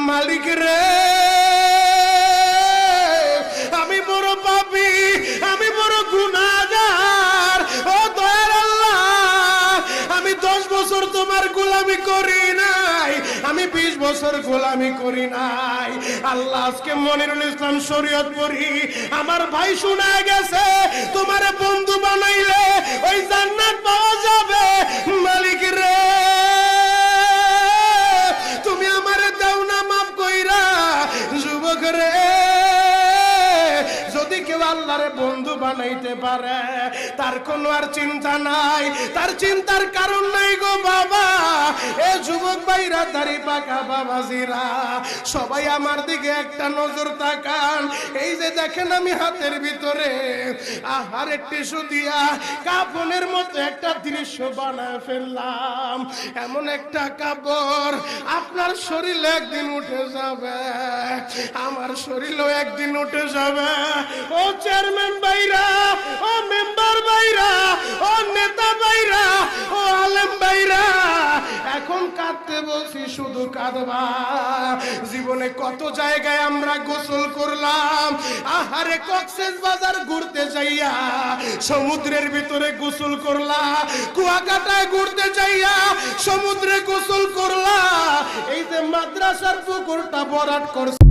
মালিক রে আমি বড় পাপী, আমি বড় গুনাহগার। ও দয়ার আল্লাহ, আমি 10 বছর তোমার গোলামি করি নাই, আমি 20 বছর গোলামি করি নাই। আল্লাহ আজকে মনিরুল ইসলাম শরীয়তপুরী আমার ভাই শোনা গেছে তোমার বন্ধু বানাইলে ওই জান্নাত পাওয়া যাবে। মালিক রে তুমি আমারে দাও না মাফ কইরা। যুবক রে যদি কেউ আল্লাহরে বন্ধু বানাইতে পারে তার কোনো আর চিন্তা নাই, তার চিন্তার কারণ নাই গো বাবা। এ যুবক ভাইরা, দাড়ি পাকা বাবাজিরা, সবাই আমার দিকে একটা নজর তাকান। এই যে দেখেন আমি হাতের ভিতরে আহারে টিস্যু দিয়া কাফনের মতো একটা দৃশ্য বানায় ফেললাম। এমন একটা কাপড় আপনার শরীরে একদিন উঠে যাবে, আমার শরীরেও একদিন উঠে যাবে। ও চেয়ারম্যান ভাইরা, ও মেম্বার ভাইরা, ও নেতা ভাইরা, ও আলেম ভাইরা, এখন কাঁদতে বলছি শুধু কাঁদবা। জীবনে কত জায়গায় আমরা গোসল করলাম, আহারে কক্সবাজার ঘুরতে যাইয়া সমুদ্রের ভিতরে গোসল করলা, কুয়াকাটায় ঘুরতে যাইয়া সমুদ্রে গোসল করলা, এই যে মাদ্রাসার পুকুরটা ভরাট করছে।